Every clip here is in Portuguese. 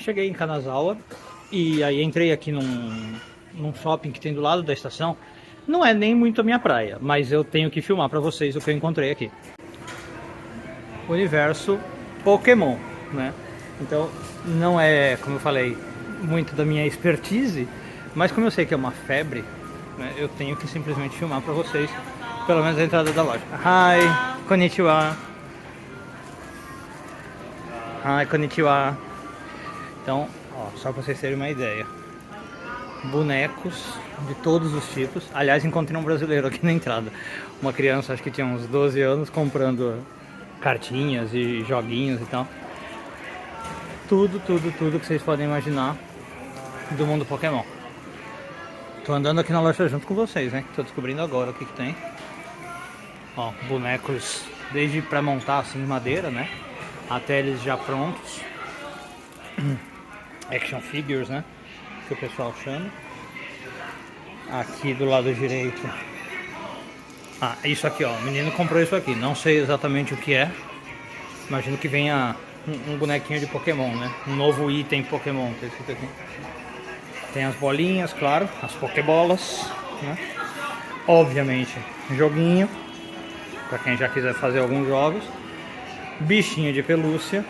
cheguei em Kanazawa e aí entrei aqui num shopping que tem do lado da estação. Não é nem muito a minha praia, mas eu tenho que filmar pra vocês o que eu encontrei aqui. Universo Pokémon, né? Então não é, como eu falei, muito da minha expertise, mas como eu sei que é uma febre, né, eu tenho que simplesmente filmar pra vocês, pelo menos a entrada da loja. Hi, konnichiwa. Hi, konnichiwa. Então, ó, só pra vocês terem uma ideia. Bonecos de todos os tipos. Aliás, encontrei um brasileiro aqui na entrada. Uma criança, acho que tinha uns 12 anos, comprando cartinhas e joguinhos e tal. Tudo que vocês podem imaginar do mundo Pokémon. Tô andando aqui na loja junto com vocês, né? Tô descobrindo agora o que tem. Ó, bonecos desde pra montar assim em madeira, né? Até eles já prontos. Action figures, né? Que o pessoal chama. Aqui do lado direito. Ah, isso aqui, ó. O menino comprou isso aqui. Não sei exatamente o que é. Imagino que venha um bonequinho de Pokémon, né? Um novo item Pokémon. Tá escrito aqui. Tem as bolinhas, claro. As Pokébolas, né? Obviamente, joguinho. Pra quem já quiser fazer alguns jogos. Bichinho de pelúcia.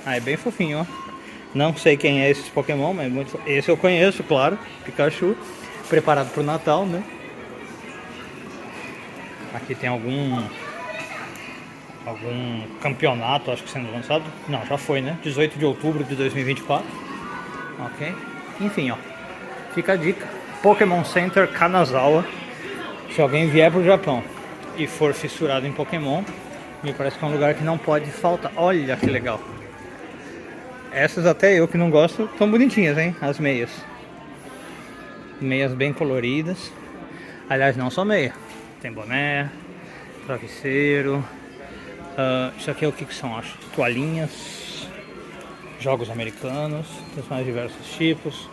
Ah, é bem fofinho, ó. Não sei quem é esses Pokémon, mas esse eu conheço, claro. Pikachu, preparado para o Natal, né? Aqui tem algum campeonato, acho que sendo lançado. Não, já foi, né? 18 de outubro de 2024. Ok. Enfim, ó. Fica a dica. Pokémon Center Kanazawa. Se alguém vier pro Japão e for fissurado em Pokémon, me parece que é um lugar que não pode faltar. Olha que legal. Essas até eu que não gosto, tão bonitinhas, hein? As meias. Meias bem coloridas. Aliás, não só meia. Tem boné, travesseiro. Isso aqui é o que são, acho? Toalhinhas. Jogos americanos. Tem mais diversos tipos.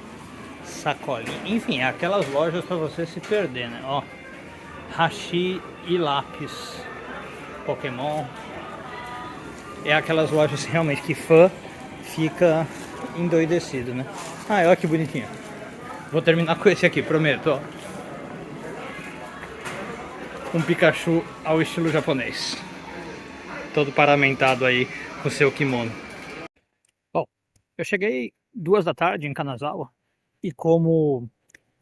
Sacolinha. Enfim, é aquelas lojas para você se perder, né? Ó. Hashi e lápis. Pokémon. É aquelas lojas realmente que fã fica endoidecido, né? Ah, olha que bonitinho. Vou terminar com esse aqui, prometo, ó. Um Pikachu ao estilo japonês. Todo paramentado aí com seu kimono. Bom, eu cheguei 2 da tarde em Kanazawa. E como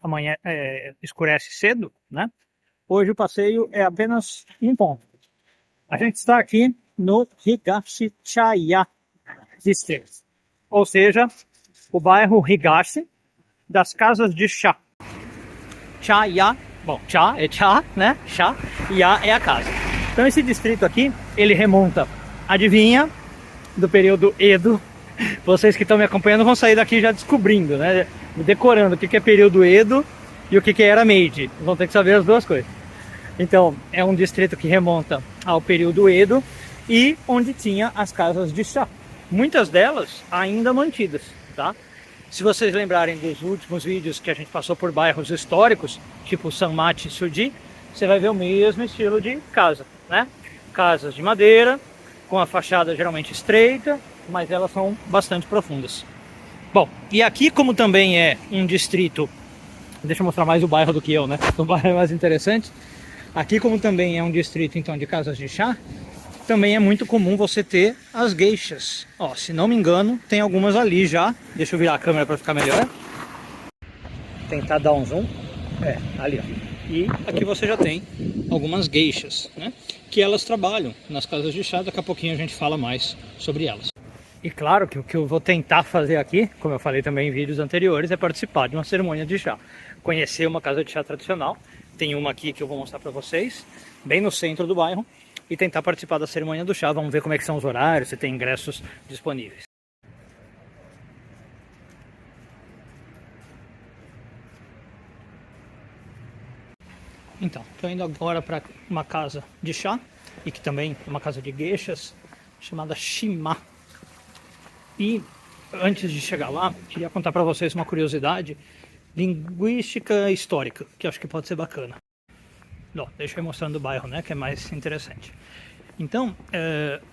amanhã escurece cedo, né? Hoje o passeio é apenas em ponto. A gente está aqui no Higashichaya District, ou seja, o bairro Higashi das casas de chá. Chaya, bom, chá é chá, né? Chá, ya é a casa. Então esse distrito aqui, ele remonta, adivinha, do período Edo. Vocês que estão me acompanhando vão sair daqui já descobrindo, né? Decorando o que é período Edo e o que era Meiji. Vão ter que saber as duas coisas. Então, é um distrito que remonta ao período Edo e onde tinha as casas de chá. Muitas delas ainda mantidas, tá? Se vocês lembrarem dos últimos vídeos que a gente passou por bairros históricos, tipo Sanmachi Suji, você vai ver o mesmo estilo de casa, né? Casas de madeira, com a fachada geralmente estreita, mas elas são bastante profundas. Bom, e aqui como também é um distrito, deixa eu mostrar mais o bairro do que eu, né? O bairro é mais interessante. Aqui como também é um distrito então de casas de chá, também é muito comum você ter as geishas. Ó, se não me engano, tem algumas ali já. Deixa eu virar a câmera para ficar melhor. Tentar dar um zoom. É, ali, ó. E aqui você já tem algumas geishas, né? Que elas trabalham nas casas de chá. Daqui a pouquinho a gente fala mais sobre elas. E claro que o que eu vou tentar fazer aqui, como eu falei também em vídeos anteriores, é participar de uma cerimônia de chá. Conhecer uma casa de chá tradicional. Tem uma aqui que eu vou mostrar para vocês, bem no centro do bairro. E tentar participar da cerimônia do chá. Vamos ver como é que são os horários, se tem ingressos disponíveis. Então, estou indo agora para uma casa de chá, e que também é uma casa de geishas, chamada Shima. E antes de chegar lá, queria contar para vocês uma curiosidade linguística histórica, que acho que pode ser bacana. Bom, deixa eu ir mostrando o bairro, né, que é mais interessante. Então,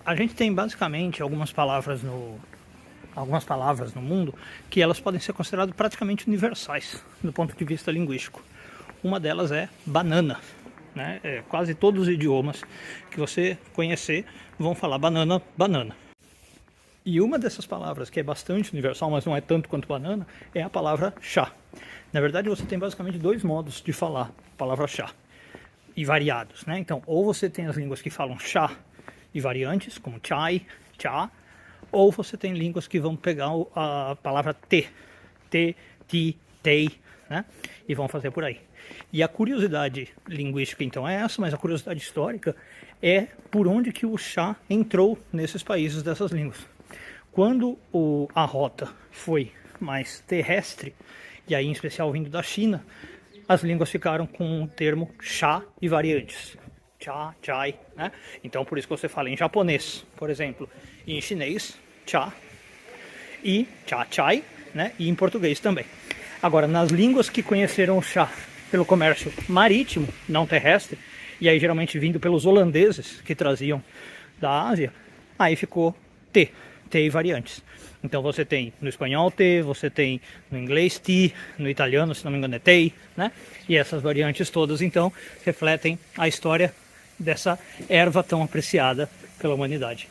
a gente tem basicamente algumas palavras algumas palavras no mundo que elas podem ser consideradas praticamente universais do ponto de vista linguístico. Uma delas é banana, né? Quase todos os idiomas que você conhecer vão falar banana, banana. E uma dessas palavras que é bastante universal, mas não é tanto quanto banana, é a palavra chá. Na verdade, você tem basicamente dois modos de falar a palavra chá, e variados, né? Então, ou você tem as línguas que falam chá e variantes, como chai, chá, ou você tem línguas que vão pegar a palavra te, ti, tei, né? E vão fazer por aí. E a curiosidade linguística, então, é essa, mas a curiosidade histórica é por onde que o chá entrou nesses países dessas línguas. Quando a rota foi mais terrestre, e aí em especial vindo da China, as línguas ficaram com o termo chá e variantes. Cha, chai, né? Então por isso que você fala em japonês, por exemplo, e em chinês, cha, e cha, chai, né? E em português também. Agora, nas línguas que conheceram o chá pelo comércio marítimo, não terrestre, e aí geralmente vindo pelos holandeses que traziam da Ásia, aí ficou te e variantes. Então você tem no espanhol te, você tem no inglês ti, no italiano, se não me engano, é tei, né? E essas variantes todas, então, refletem a história dessa erva tão apreciada pela humanidade.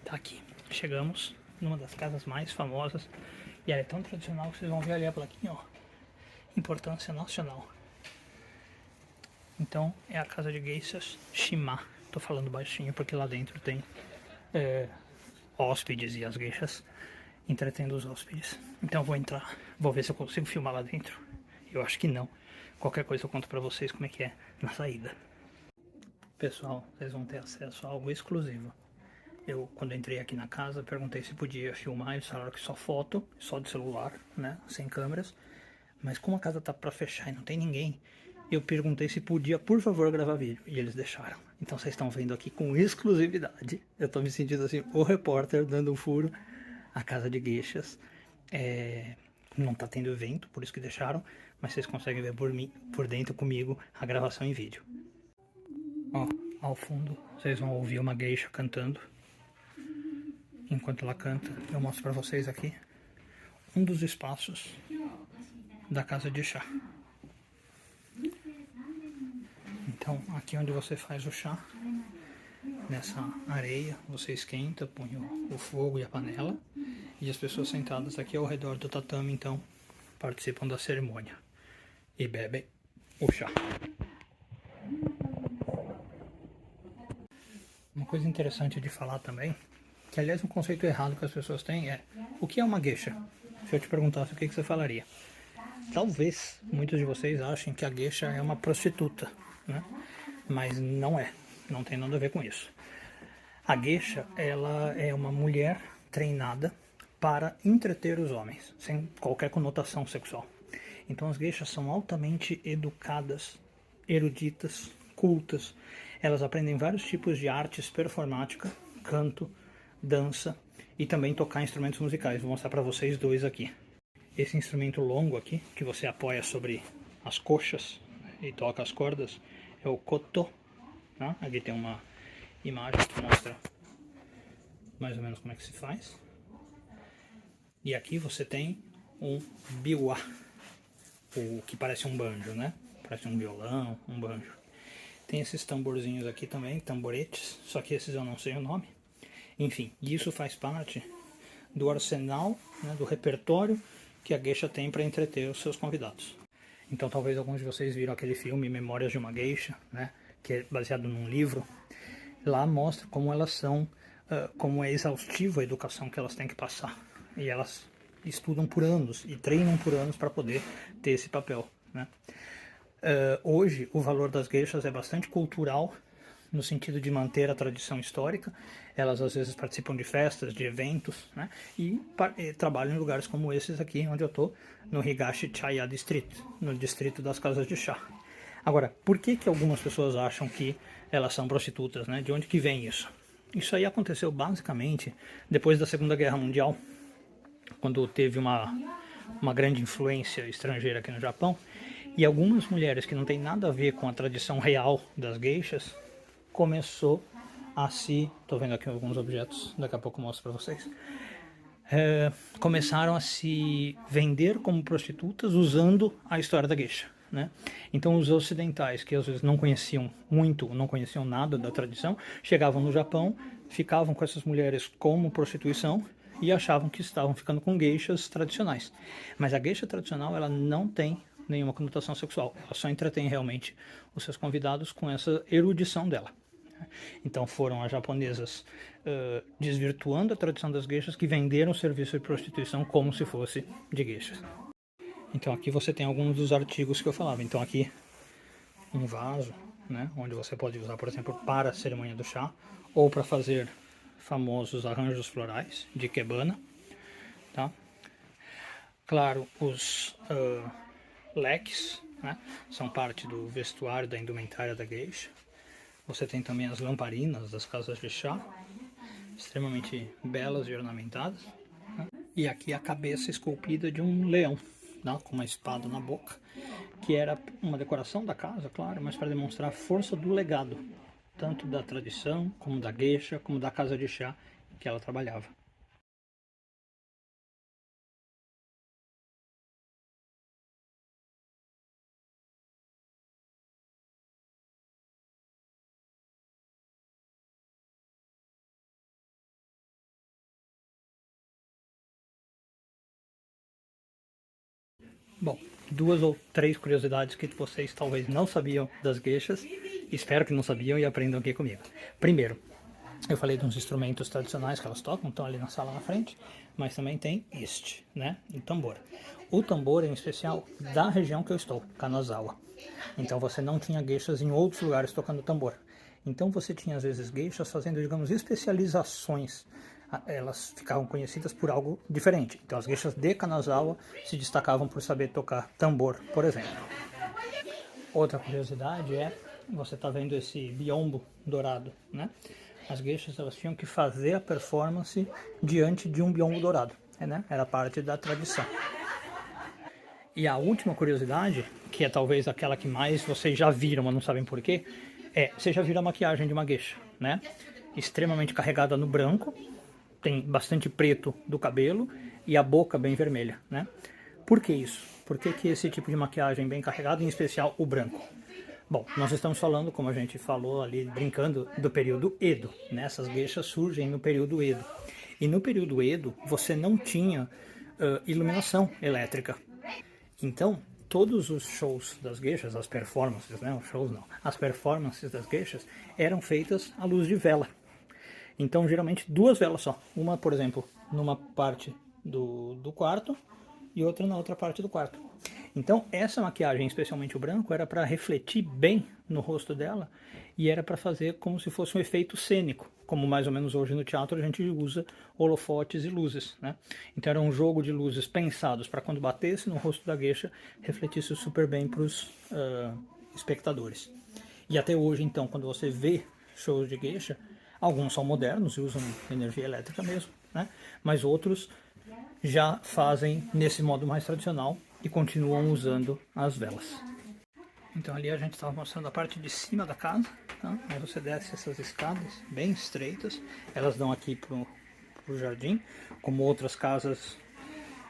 Tá aqui, chegamos numa das casas mais famosas, e ela é tão tradicional que vocês vão ver ali a plaquinha, ó, importância nacional. Então, é a casa de geishas Shima. Tô falando baixinho porque lá dentro tem hóspedes e as geishas entretendo os hóspedes. Então vou entrar, vou ver se eu consigo filmar lá dentro. Eu acho que não. Qualquer coisa eu conto pra vocês como é que é na saída. Pessoal, vocês vão ter acesso a algo exclusivo. Eu, quando entrei aqui na casa, perguntei se podia filmar. Eles falaram que só foto, só de celular, né, sem câmeras. Mas como a casa tá pra fechar e não tem ninguém, eu perguntei se podia, por favor, gravar vídeo. E eles deixaram. Então vocês estão vendo aqui com exclusividade. Eu tô me sentindo assim, o repórter dando um furo. A casa de geishas. Não tá tendo evento, por isso que deixaram. Mas vocês conseguem ver por dentro comigo a gravação em vídeo. Ó, ao fundo vocês vão ouvir uma geisha cantando. Enquanto ela canta, eu mostro pra vocês aqui um dos espaços da casa de chá. Então, aqui onde você faz o chá, nessa areia, você esquenta, põe o fogo e a panela, e as pessoas sentadas aqui ao redor do tatame, então, participam da cerimônia e bebem o chá. Uma coisa interessante de falar também, que aliás um conceito errado que as pessoas têm é: o que é uma geisha? Se eu te perguntasse, o que você falaria? Talvez muitos de vocês achem que a geisha é uma prostituta, né? Mas não é, não tem nada a ver com isso. A geisha, ela é uma mulher treinada para entreter os homens, sem qualquer conotação sexual. Então as geishas são altamente educadas, eruditas, cultas. Elas aprendem vários tipos de artes performática, canto, dança e também tocar instrumentos musicais. Vou mostrar para vocês dois aqui. Esse instrumento longo aqui, que você apoia sobre as coxas e toca as cordas, é o koto. Tá? Aqui tem uma imagem que mostra mais ou menos como é que se faz. E aqui você tem um biwa, o que parece um banjo, né? Parece um violão, um banjo. Tem esses tamborzinhos aqui também, tamboretes, só que esses eu não sei o nome. Enfim, isso faz parte do arsenal, né, do repertório que a geisha tem para entreter os seus convidados. Então talvez alguns de vocês viram aquele filme Memórias de uma Geisha, né, que é baseado num livro. Lá mostra como elas são, como é exaustiva a educação que elas têm que passar. E elas estudam por anos e treinam por anos para poder ter esse papel, né? Hoje o valor das geishas é bastante cultural, no sentido de manter a tradição histórica. Elas às vezes participam de festas, de eventos, né? E trabalham em lugares como esses aqui, onde eu estou, no Higashi Chaya District, no distrito das casas de chá. Agora, por que algumas pessoas acham que elas são prostitutas, né? De onde que vem isso? Isso aí aconteceu basicamente depois da Segunda Guerra Mundial, quando teve uma grande influência estrangeira aqui no Japão, e algumas mulheres que não tem nada a ver com a tradição real das geishas começou a se... Tô vendo aqui alguns objetos, daqui a pouco eu mostro para vocês. começaram a se vender como prostitutas usando a história da geisha, né? Então os ocidentais, que às vezes não conheciam muito, não conheciam nada da tradição, chegavam no Japão, ficavam com essas mulheres como prostituição e achavam que estavam ficando com geishas tradicionais. Mas a geisha tradicional, ela não tem nenhuma conotação sexual, ela só entretém realmente os seus convidados com essa erudição dela. Então foram as japonesas desvirtuando a tradição das geishas que venderam o serviço de prostituição como se fosse de geishas. Então aqui você tem alguns dos artigos que eu falava. Então aqui um vaso, né, onde você pode usar, por exemplo, para a cerimônia do chá ou para fazer famosos arranjos florais de ikebana, tá? Claro, os leques, né, são parte do vestuário da indumentária da geisha. Você tem também as lamparinas das casas de chá, extremamente belas e ornamentadas, né? E aqui a cabeça esculpida de um leão, né, com uma espada na boca, que era uma decoração da casa, claro, mas para demonstrar a força do legado, tanto da tradição, como da geisha, como da casa de chá que ela trabalhava. Bom, duas ou três curiosidades que vocês talvez não sabiam das geishas, espero que não sabiam e aprendam aqui comigo. Primeiro, eu falei de uns instrumentos tradicionais que elas tocam, estão ali na sala na frente, mas também tem este, né, o tambor. O tambor, em especial, da região que eu estou, Kanazawa. Então você não tinha geishas em outros lugares tocando tambor. Então você tinha às vezes geishas fazendo, digamos, especializações. Elas ficavam conhecidas por algo diferente. Então as geishas de Kanazawa se destacavam por saber tocar tambor, por exemplo. Outra curiosidade é, você está vendo esse biombo dourado, né? As geishas, elas tinham que fazer a performance diante de um biombo dourado, né? Era parte da tradição. E a última curiosidade, que é talvez aquela que mais vocês já viram, mas não sabem porquê, vocês já viram a maquiagem de uma geisha, né? Extremamente carregada no branco, tem bastante preto do cabelo e a boca bem vermelha, né? Por que isso? Por que esse tipo de maquiagem bem carregada, em especial o branco? Bom, nós estamos falando, como a gente falou ali, brincando, do período Edo, né? Essas geishas surgem no período Edo. E no período Edo, você não tinha iluminação elétrica. Então, todos os shows das geishas, as performances, né? Os shows não. As performances das geishas eram feitas à luz de vela. Então, geralmente, duas velas só. Uma, por exemplo, numa parte do quarto e outra na outra parte do quarto. Então, essa maquiagem, especialmente o branco, era para refletir bem no rosto dela e era para fazer como se fosse um efeito cênico, como mais ou menos hoje no teatro a gente usa holofotes e luzes, né? Então era um jogo de luzes pensados para quando batesse no rosto da geisha, refletisse super bem para os espectadores. E até hoje, então, quando você vê shows de geisha, alguns são modernos e usam energia elétrica mesmo, né? Mas outros já fazem nesse modo mais tradicional e continuam usando as velas. Então ali a gente estava mostrando a parte de cima da casa, tá? Aí você desce essas escadas bem estreitas, elas dão aqui pro jardim, como outras casas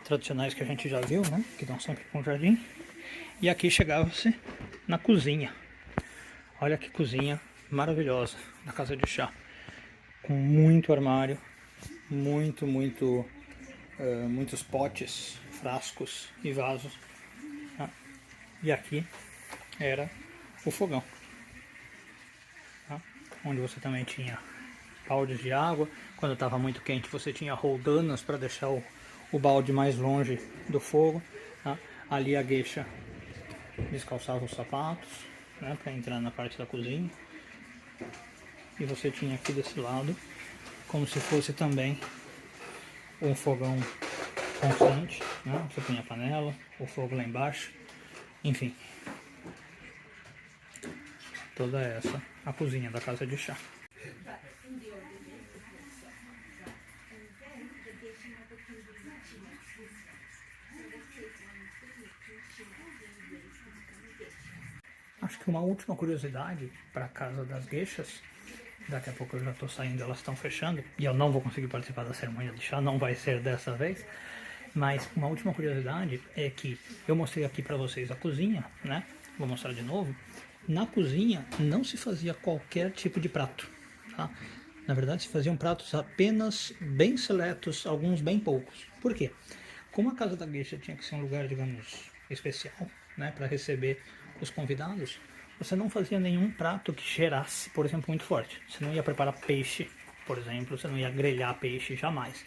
tradicionais que a gente já viu, né? Que dão sempre com jardim. E aqui chegava-se na cozinha. Olha que cozinha maravilhosa na casa de chá, com muito armário, muitos potes, frascos e vasos. Tá? E aqui era o fogão, tá? Onde você também tinha baldes de água. Quando estava muito quente, você tinha roldanas para deixar o balde mais longe do fogo. Tá? Ali a geisha descalçava os sapatos, né, para entrar na parte da cozinha. E você tinha aqui desse lado, como se fosse também um fogão constante, né? Você punha a panela, o fogo lá embaixo, enfim. Toda essa a cozinha da casa de chá. Acho que uma última curiosidade para a casa das geishas Daqui a pouco eu já tô saindo, elas estão fechando. E eu não vou conseguir participar da cerimônia de chá, não vai ser dessa vez. Mas uma última curiosidade é que eu mostrei aqui pra vocês a cozinha, né? Vou mostrar de novo. Na cozinha não se fazia qualquer tipo de prato, tá? Na verdade se faziam pratos apenas bem seletos, alguns bem poucos. Por quê? Como a casa da geisha tinha que ser um lugar, digamos, especial, né, para receber os convidados, você não fazia nenhum prato que cheirasse, por exemplo, muito forte. Você não ia preparar peixe, por exemplo, você não ia grelhar peixe, jamais.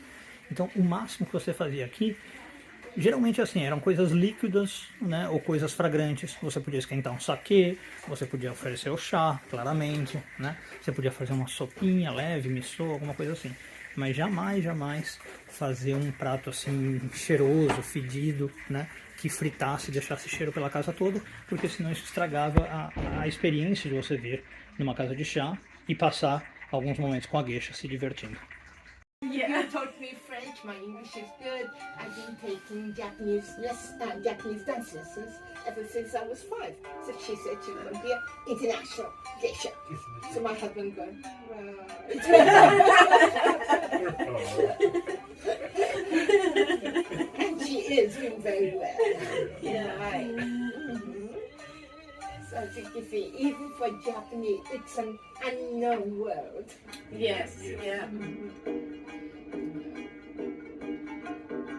Então, o máximo que você fazia aqui, geralmente assim, eram coisas líquidas, né, ou coisas fragrantes. Você podia esquentar um saquê, você podia oferecer o chá, claramente, né? Você podia fazer uma sopinha leve, miso, alguma coisa assim. Mas jamais fazer um prato assim cheiroso, fedido, né? Que fritasse, deixasse cheiro pela casa toda, porque senão isso estragava a experiência de você vir numa casa de chá e passar alguns momentos com a geisha se divertindo. Yeah. You taught me French. My English is good. I've been taking Japanese dance lessons ever since I was 5. So she said she was going to be an international geisha. So my husband going, and she is doing very well. Yeah. Right. So as you can see, even for Japanese, it's an unknown world. Yes, yeah.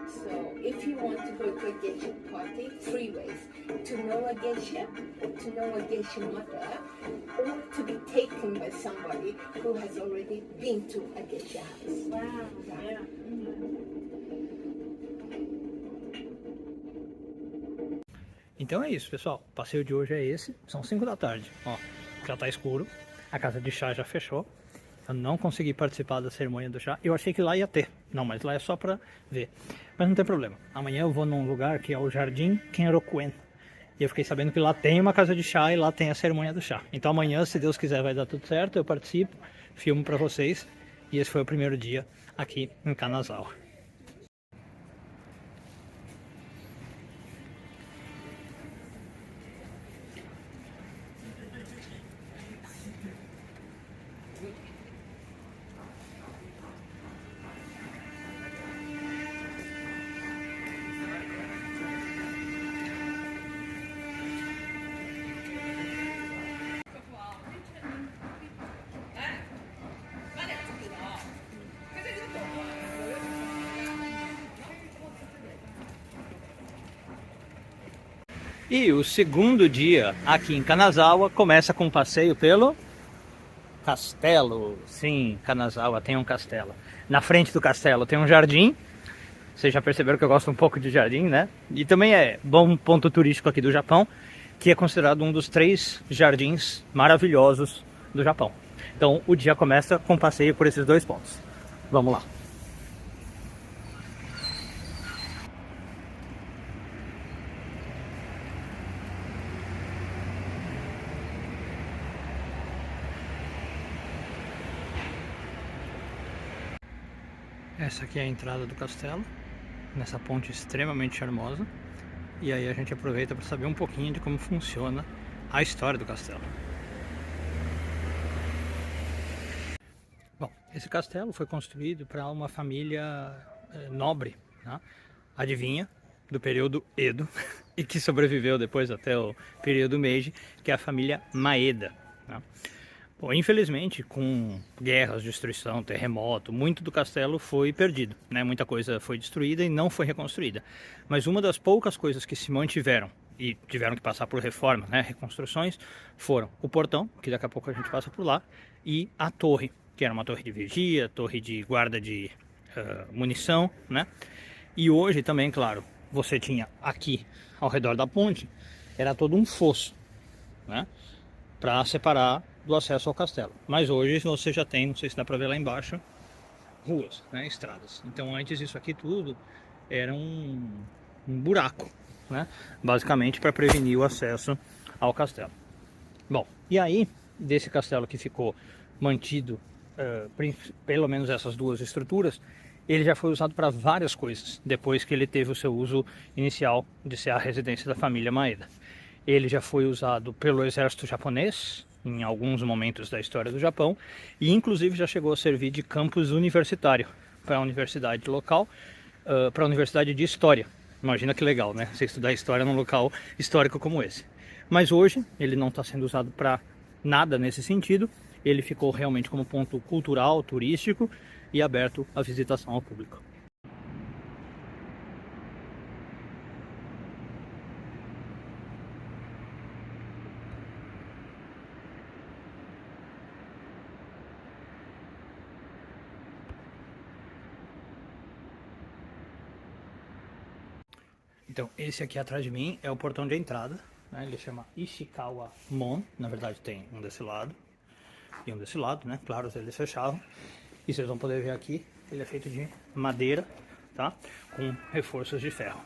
So if you want to go to a geisha party, 3 ways. To know a geisha mother, or to be taken by somebody who has already been to a geisha house. Wow, yeah. Então é isso, pessoal. O passeio de hoje é esse. São 5 da tarde. Ó, já tá escuro. A casa de chá já fechou. Eu não consegui participar da cerimônia do chá. Eu achei que lá ia ter. Não, mas lá é só pra ver. Mas não tem problema. Amanhã eu vou num lugar que é o Jardim Kenrokuen. E eu fiquei sabendo que lá tem uma casa de chá e lá tem a cerimônia do chá. Então amanhã, se Deus quiser, vai dar tudo certo. Eu participo, filmo pra vocês. E esse foi o primeiro dia aqui em Kanazawa. E o segundo dia aqui em Kanazawa começa com um passeio pelo castelo. Sim, Kanazawa tem um castelo. Na frente do castelo tem um jardim. Vocês já perceberam que eu gosto um pouco de jardim, né? E também é bom ponto turístico aqui do Japão, que é considerado um dos 3 jardins maravilhosos do Japão. Então o dia começa com um passeio por esses 2 pontos. Vamos lá. Essa aqui é a entrada do castelo, nessa ponte extremamente charmosa. E aí a gente aproveita para saber um pouquinho de como funciona a história do castelo. Bom, esse castelo foi construído para uma família nobre, né? Adivinha, do período Edo, e que sobreviveu depois até o período Meiji, que é a família Maeda, né? Bom, infelizmente, com guerras, destruição, terremoto, muito do castelo foi perdido, né? Muita coisa foi destruída e não foi reconstruída. Mas uma das poucas coisas que se mantiveram e tiveram que passar por reformas, né, reconstruções, foram o portão, que daqui a pouco a gente passa por lá, e a torre, que era uma torre de vigia, torre de guarda de munição, né? E hoje também, claro, você tinha aqui ao redor da ponte, era todo um fosso, né, para separar do acesso ao castelo. Mas hoje você já tem, não sei se dá para ver lá embaixo, ruas, né, estradas. Então antes isso aqui tudo era um buraco, né, basicamente para prevenir o acesso ao castelo. Bom, e aí desse castelo que ficou mantido, pelo menos essas 2 estruturas, ele já foi usado para várias coisas, depois que ele teve o seu uso inicial de ser a residência da família Maeda. Ele já foi usado pelo exército japonês, em alguns momentos da história do Japão e inclusive já chegou a servir de campus universitário para a universidade local, para a universidade de história. Imagina que legal, né? Você estudar história num local histórico como esse. Mas hoje ele não está sendo usado para nada nesse sentido. Ele ficou realmente como ponto cultural, turístico e aberto à visitação ao público. Então, esse aqui atrás de mim é o portão de entrada, né? Ele chama Ishikawa Mon, na verdade tem um desse lado e um desse lado, né? Claro, eles fechavam. E vocês vão poder ver aqui, ele é feito de madeira, tá? Com reforços de ferro.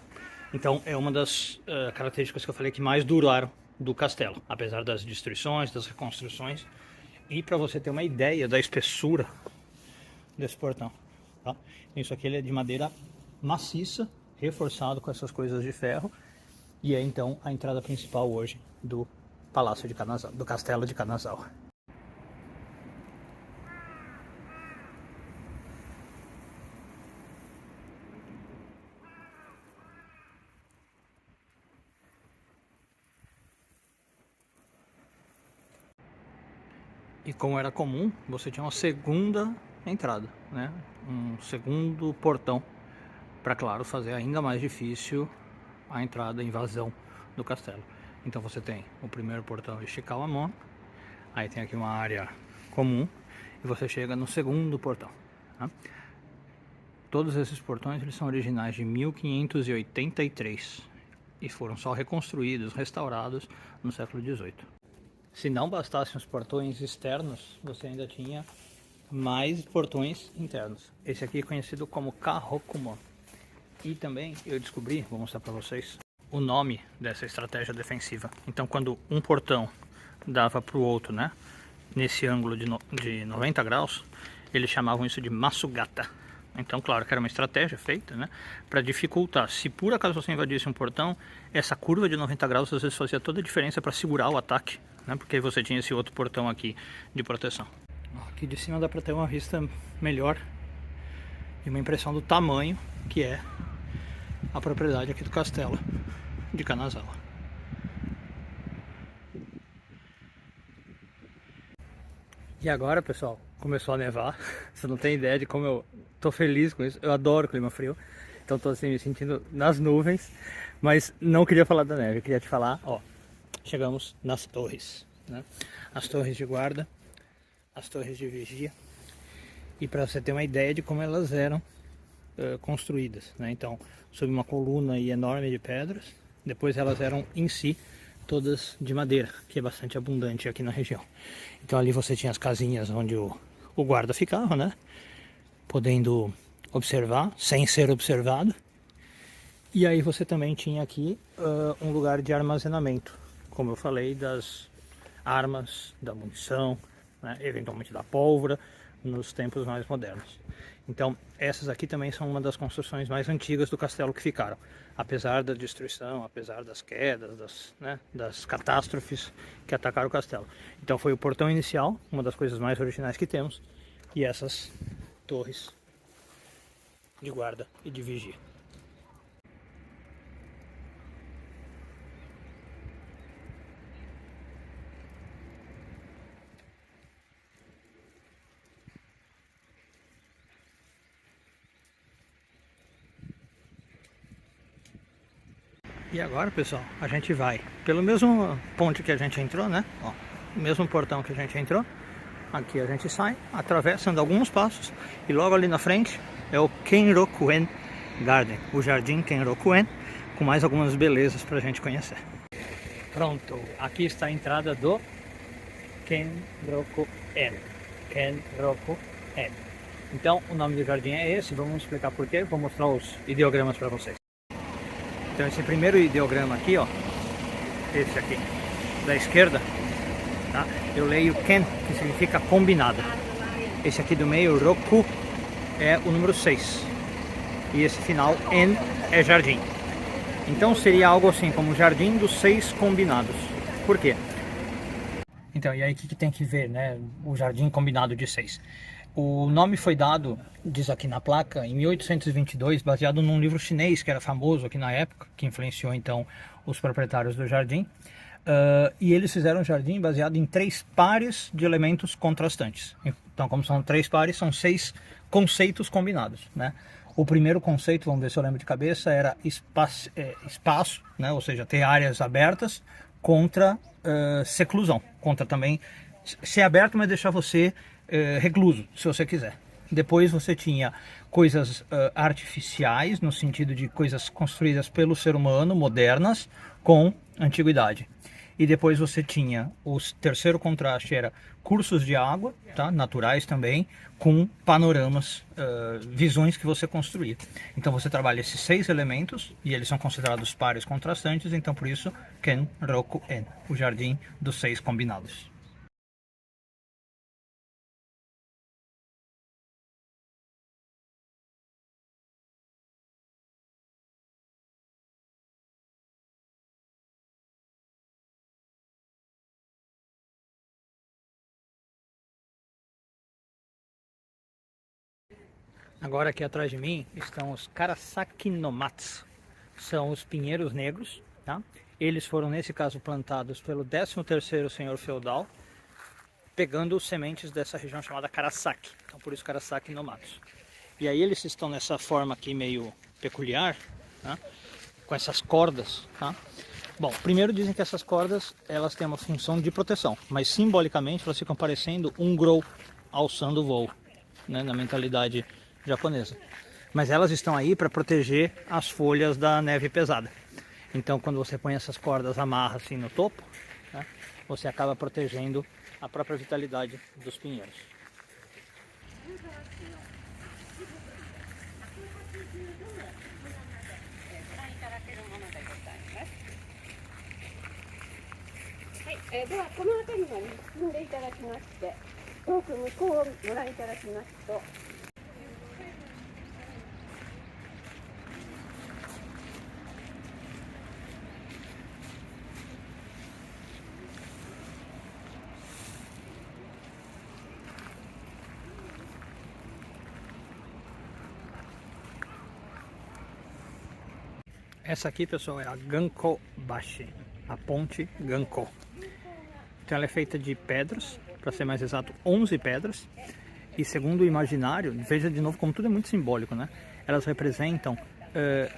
Então, é uma das características que eu falei que mais duraram do castelo, apesar das destruições, das reconstruções. E para você ter uma ideia da espessura desse portão, tá? Isso aqui ele é de madeira maciça, reforçado com essas coisas de ferro, e é então a entrada principal hoje do Palácio de Kanazawa, do Castelo de Kanazawa. E como era comum, você tinha uma segunda entrada, né? Um segundo portão, para, claro, fazer ainda mais difícil a entrada, a invasão do castelo. Então você tem o primeiro portão Ishikawa Mon, aí tem aqui uma área comum, e você chega no segundo portão, tá? Todos esses portões eles são originais de 1583 e foram só reconstruídos, restaurados no século XVIII. Se não bastassem os portões externos, você ainda tinha mais portões internos. Esse aqui é conhecido como Kahokumon. E também eu descobri, vou mostrar para vocês, o nome dessa estratégia defensiva. Então quando um portão dava para o outro, né, nesse ângulo de 90 graus, eles chamavam isso de Masugata. Então claro que era uma estratégia feita, né, para dificultar. Se por acaso você invadisse um portão, essa curva de 90 graus às vezes fazia toda a diferença para segurar o ataque, né, porque aí você tinha esse outro portão aqui de proteção. Aqui de cima dá para ter uma vista melhor e uma impressão do tamanho que é a propriedade aqui do castelo de Kanazawa. E agora, pessoal, começou a nevar. Você não tem ideia de como eu tô feliz com isso. Eu adoro clima frio, então tô assim me sentindo nas nuvens, mas não queria falar da neve. Eu queria te falar, ó, chegamos nas torres, né? As torres de guarda, as torres de vigia, e para você ter uma ideia de como elas eram construídas, né? Então, sob uma coluna enorme de pedras, depois elas eram em si todas de madeira, que é bastante abundante aqui na região. Então ali você tinha as casinhas onde o guarda ficava, né, podendo observar sem ser observado, e aí você também tinha aqui um lugar de armazenamento, como eu falei, das armas, da munição, né, eventualmente da pólvora, nos tempos mais modernos. Então essas aqui também são uma das construções mais antigas do castelo que ficaram, apesar da destruição, apesar das quedas, das catástrofes que atacaram o castelo. Então foi o portão inicial, uma das coisas mais originais que temos, e essas torres de guarda e de vigia. E agora, pessoal, a gente vai pelo mesmo ponte que a gente entrou, né? Ó, o mesmo portão que a gente entrou. Aqui a gente sai, atravessa, anda alguns passos, e logo ali na frente é o Kenrokuen Garden, o Jardim Kenrokuen, com mais algumas belezas pra gente conhecer. Pronto, aqui está a entrada do Kenrokuen. Kenrokuen. Então, o nome do jardim é esse, vamos explicar por quê, vou mostrar os ideogramas para vocês. Então esse primeiro ideograma aqui, ó, esse aqui, da esquerda, tá? Eu leio Ken, que significa combinado. Esse aqui do meio, Roku, é o número 6. E esse final, En, é jardim. Então seria algo assim como o jardim dos 6 combinados. Por quê? Então, e aí o que tem que ver, né? O jardim combinado de 6. O nome foi dado, diz aqui na placa, em 1822, baseado num livro chinês que era famoso aqui na época, que influenciou então os proprietários do jardim. E eles fizeram um jardim baseado em 3 pares de elementos contrastantes. Então, como são 3 pares, são 6 conceitos combinados, né? O primeiro conceito, vamos ver se eu lembro de cabeça, era espaço, né? Ou seja, ter áreas abertas contra seclusão, contra também ser aberto, mas deixar você recluso, se você quiser. Depois você tinha coisas artificiais, no sentido de coisas construídas pelo ser humano, modernas, com antiguidade. E depois você tinha o terceiro contraste, era cursos de água, tá? Naturais também, com panoramas, visões que você construía. Então você trabalha esses 6 elementos, e eles são considerados pares contrastantes, então por isso Ken Roku En, o jardim dos 6 combinados. Agora aqui atrás de mim estão os Karasaki no Matsu, são os pinheiros negros, tá? Eles foram nesse caso plantados pelo 13º senhor feudal, pegando sementes dessa região chamada Karasaki, então por isso Karasaki no Matsu. E aí eles estão nessa forma aqui meio peculiar, tá? Com essas cordas, tá? Bom, primeiro dizem que essas cordas elas têm uma função de proteção, mas simbolicamente elas ficam parecendo um grou alçando o voo, né, na mentalidade japonesa. Mas elas estão aí para proteger as folhas da neve pesada. Então quando você põe essas cordas, amarra assim no topo, né, você acaba protegendo a própria vitalidade dos pinheiros. Essa aqui, pessoal, é a Ganko Bashi, a ponte Ganko. Então ela é feita de pedras, para ser mais exato, 11 pedras. E segundo o imaginário, veja de novo como tudo é muito simbólico, né? Elas representam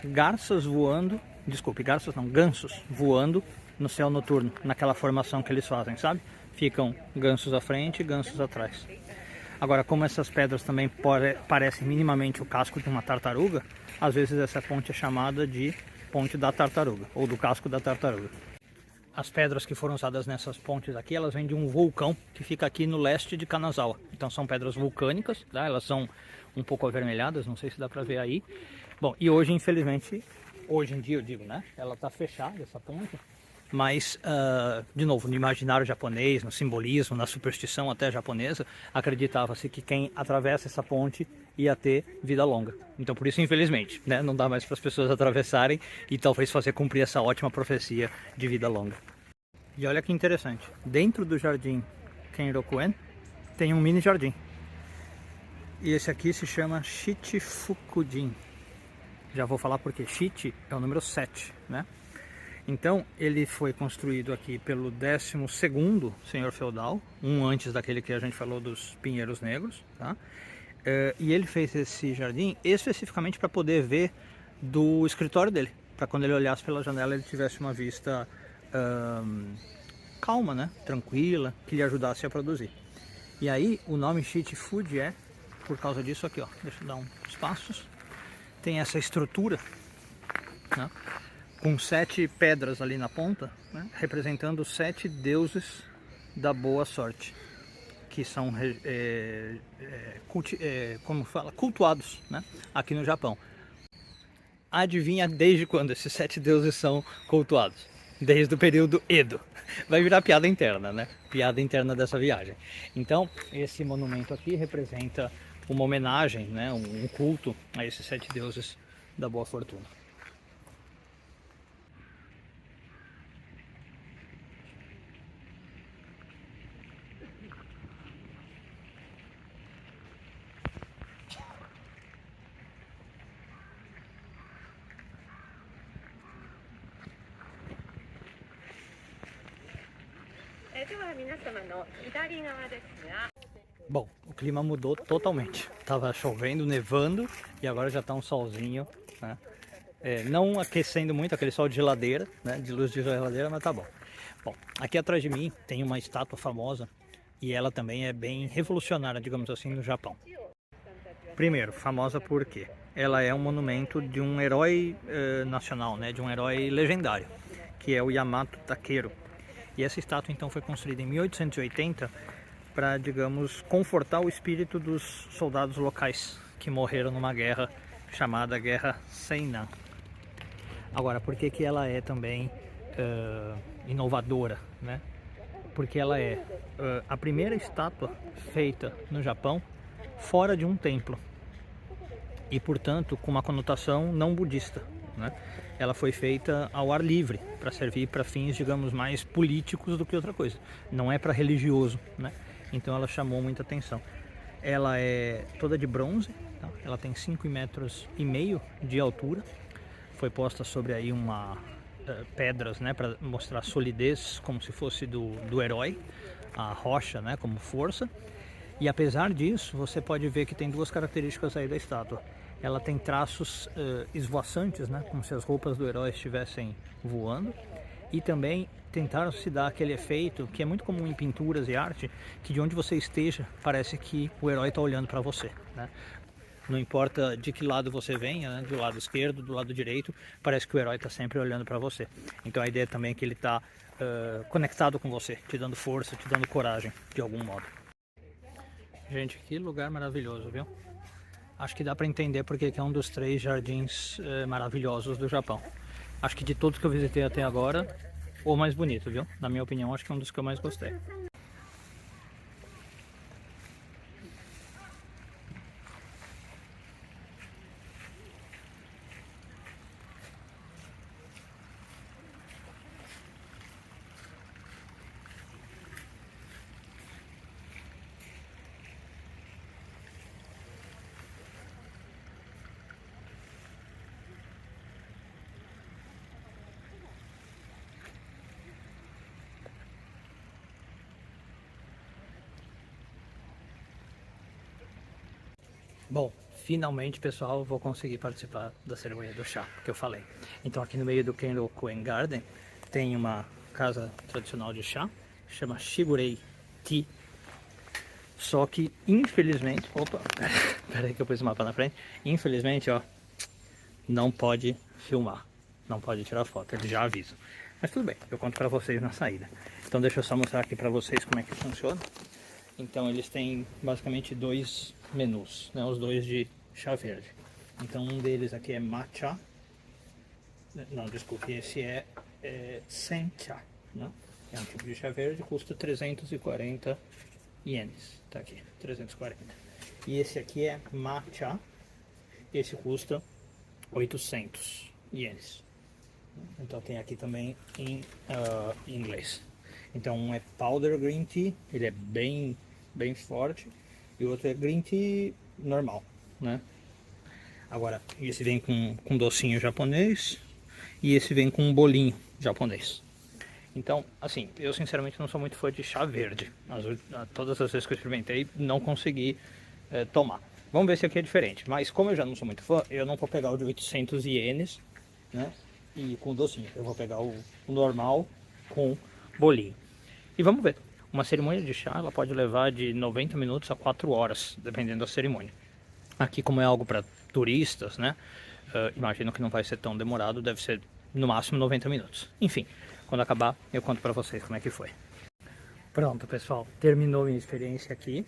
garças voando, desculpe, garças não, gansos voando no céu noturno, naquela formação que eles fazem, sabe? Ficam gansos à frente e gansos atrás. Agora, como essas pedras também parecem minimamente o casco de uma tartaruga, às vezes essa ponte é chamada de ponte da tartaruga, ou do casco da tartaruga. As pedras que foram usadas nessas pontes aqui, elas vêm de um vulcão que fica aqui no leste de Kanazawa. Então são pedras vulcânicas, tá? Elas são um pouco avermelhadas, não sei se dá pra ver aí. Bom, e hoje, infelizmente, hoje em dia eu digo, né? Ela tá fechada, essa ponte. Mas, de novo, no imaginário japonês, no simbolismo, na superstição até japonesa, acreditava-se que quem atravessa essa ponte ia ter vida longa. Então, por isso, infelizmente, né, não dá mais para as pessoas atravessarem e talvez fazer cumprir essa ótima profecia de vida longa. E olha que interessante, dentro do jardim Kenrokuen tem um mini jardim. E esse aqui se chama Shichifukujin. Já vou falar porque Shichi é o número 7, né? Então ele foi construído aqui pelo 12º senhor feudal, um antes daquele que a gente falou dos pinheiros negros, tá? E ele fez esse jardim especificamente para poder ver do escritório dele, para quando ele olhasse pela janela ele tivesse uma vista calma, né? Tranquila, que lhe ajudasse a produzir. E aí o nome Shichifuji é por causa disso aqui, ó. Deixa eu dar uns passos. Tem essa estrutura, né, com 7 pedras ali na ponta, né, representando 7 deuses da boa sorte, que são como fala, cultuados, né, aqui no Japão. Adivinha desde quando esses 7 deuses são cultuados? Desde o período Edo. Vai virar piada interna, né? Piada interna dessa viagem. Então, esse monumento aqui representa uma homenagem, né, um culto a esses 7 deuses da boa fortuna. Bom, o clima mudou totalmente. Tava chovendo, nevando e agora já tá um solzinho, né? Não aquecendo muito, aquele sol de geladeira, né? De luz de geladeira, mas tá bom. Bom, aqui atrás de mim tem uma estátua famosa e ela também é bem revolucionária, digamos assim, no Japão. Primeiro, famosa porque ela é um monumento de um herói nacional, né? De um herói legendário, que é o Yamato Takeru. E essa estátua então foi construída em 1880 para, digamos, confortar o espírito dos soldados locais que morreram numa guerra chamada Guerra Seinan. Agora, por que que ela é também inovadora, né? Porque ela é a primeira estátua feita no Japão fora de um templo e, portanto, com uma conotação não budista, né? Ela foi feita ao ar livre para servir para fins, digamos, mais políticos do que outra coisa. Não é para religioso, né? Então ela chamou muita atenção. Ela é toda de bronze, tá? Ela tem 5,5 metros de altura. Foi posta sobre aí pedras, né, para mostrar solidez, como se fosse do herói, a rocha, né, como força. E apesar disso, você pode ver que tem duas características aí da estátua. Ela tem traços esvoaçantes, né, como se as roupas do herói estivessem voando. E também tentaram se dar aquele efeito que é muito comum em pinturas e arte, que de onde você esteja, parece que o herói está olhando para você, né? Não importa de que lado você venha, né? Do lado esquerdo, do lado direito, parece que o herói está sempre olhando para você. Então a ideia também é que ele está conectado com você, te dando força, te dando coragem, de algum modo. Gente, que lugar maravilhoso, viu? Acho que dá para entender porque é um dos 3 jardins maravilhosos do Japão. Acho que de todos que eu visitei até agora, o mais bonito, viu? Na minha opinião, acho que é um dos que eu mais gostei. Bom, finalmente, pessoal, vou conseguir participar da cerimônia do chá, que eu falei. Então aqui no meio do Kenroku-en Garden tem uma casa tradicional de chá, chama Shigurei Tea. Só que, infelizmente, opa, peraí que eu pus o mapa na frente, infelizmente, ó, não pode filmar, não pode tirar foto, eles já avisam. Mas tudo bem, eu conto pra vocês na saída. Então deixa eu só mostrar aqui pra vocês como é que funciona. Então eles têm basicamente 2 menus, né, os 2 de chá verde. Então um deles aqui é matcha, não, desculpe, esse é sencha, né? É um tipo de chá verde, custa 340 ienes, tá aqui, 340. E esse aqui é matcha, esse custa 800 ienes. Então tem aqui também em inglês. Então um é powder green tea, ele é bem forte, e o outro é green tea normal, né? Agora, esse vem com docinho japonês e esse vem com um bolinho japonês. Então, assim, eu sinceramente não sou muito fã de chá verde. Todas as vezes que eu experimentei, não consegui tomar. Vamos ver se aqui é diferente. Mas como eu já não sou muito fã, eu não vou pegar o de 800 ienes, né? E com docinho. Eu vou pegar o normal com bolinho. E vamos ver. Uma cerimônia de chá, ela pode levar de 90 minutos a 4 horas, dependendo da cerimônia. Aqui, como é algo para turistas, né? Imagino que não vai ser tão demorado, deve ser no máximo 90 minutos. Enfim, quando acabar, eu conto para vocês como é que foi. Pronto, pessoal, terminou minha experiência aqui.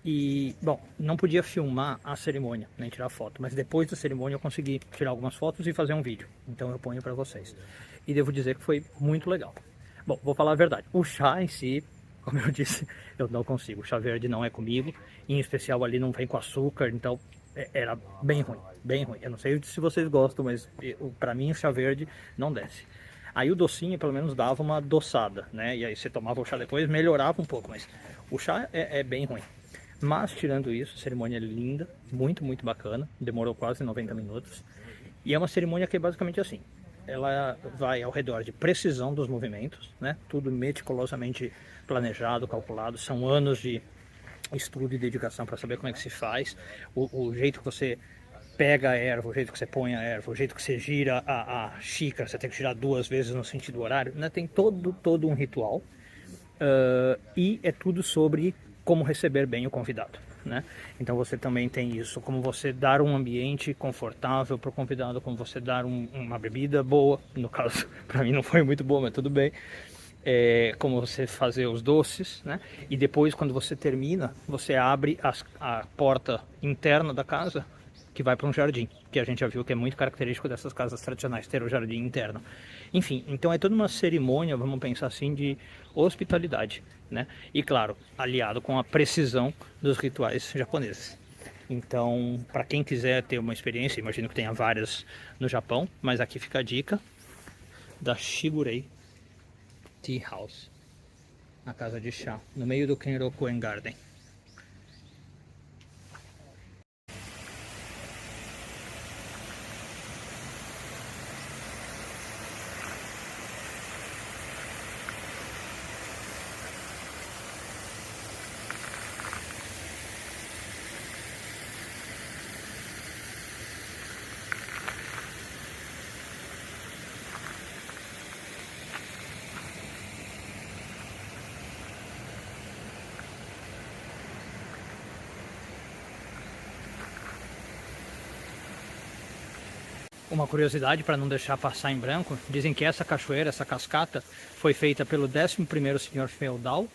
E, bom, não podia filmar a cerimônia, nem tirar foto, mas depois da cerimônia eu consegui tirar algumas fotos e fazer um vídeo. Então eu ponho para vocês. E devo dizer que foi muito legal. Bom, vou falar a verdade. O chá em si, como eu disse, eu não consigo. O chá verde não é comigo. Em especial ali não vem com açúcar, então era bem ruim, bem ruim. Eu não sei se vocês gostam, mas pra mim o chá verde não desce. Aí o docinho pelo menos dava uma adoçada, né? E aí você tomava o chá depois, melhorava um pouco, mas o chá é bem ruim. Mas tirando isso, a cerimônia é linda, muito bacana. Demorou quase 90 minutos. E é uma cerimônia que é basicamente assim. ela vai ao redor de precisão dos movimentos, né? Tudo meticulosamente planejado, calculado, são anos de estudo e dedicação para saber como é que se faz, o jeito que você pega a erva, o jeito que você põe a erva, o jeito que você gira a xícara, você tem que girar 2 vezes no sentido horário, né? Tem todo um ritual, e é tudo sobre como receber bem o convidado, né? Então você também tem isso, como você dar um ambiente confortável para o convidado, como você dar uma bebida boa, no caso para mim não foi muito boa, mas tudo bem, como você fazer os doces, né? E depois quando você termina, você abre a porta interna da casa que vai para um jardim, que a gente já viu que é muito característico dessas casas tradicionais, ter o jardim interno. Enfim, então é toda uma cerimônia, vamos pensar assim, de hospitalidade, né? E claro, aliado com a precisão dos rituais japoneses. Então, para quem quiser ter uma experiência, imagino que tenha várias no Japão, mas aqui fica a dica da Shigurei Tea House, a casa de chá, no meio do Kenrokuen Garden. Uma curiosidade para não deixar passar em branco, dizem que essa cachoeira, essa cascata, foi feita pelo 11º senhor feudal,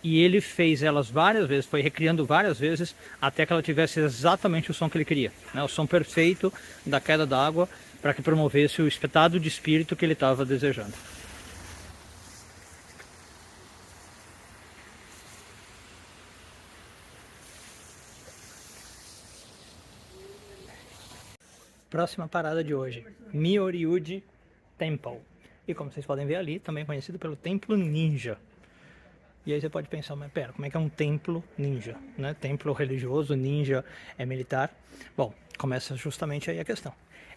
e ele fez elas várias vezes, foi recriando várias vezes, até que ela tivesse exatamente o som que ele queria, né? O som perfeito da queda d'água, para que promovesse o estado de espírito que ele estava desejando. Próxima parada de hoje, Myoryuji Temple. E como vocês podem ver ali, também conhecido pelo Templo Ninja. E aí você pode pensar, mas pera, como é que é um templo ninja, né? Templo religioso, ninja é militar. Bom, começa justamente aí a questão.